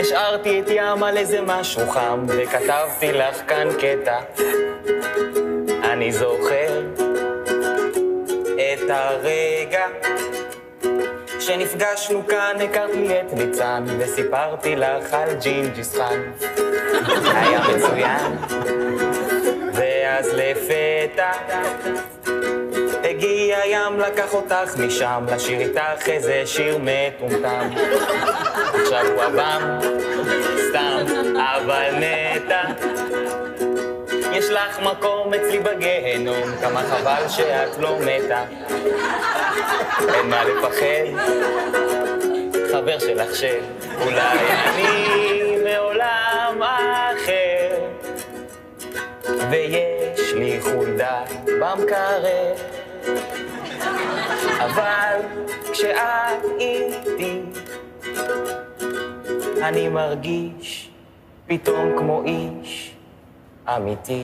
השארתי את ים על איזה משהו חם, וכתבתי לך כאן קטע. אני זוכר את הרגע שנפגשנו כאן, הכרת לי את ניצן, וסיפרתי לך על ג'ינג'יס חאן. היה מצוין. ואז לפתע הגיע ים, לקח אותך משם, לשיר איתך איזה שיר מטומטם. עכשיו הוא הבם, סתם, אבל נטע. יש לך מקום אצלי בגהנום, כמה חבל שאת לא מתה. אין מה לפחד, חבר שלך שאולי אני מעולם אחר, ויש לי חולדה במקרר, אבל כשאת איתי אני מרגיש פתאום כמו איש אמיתי.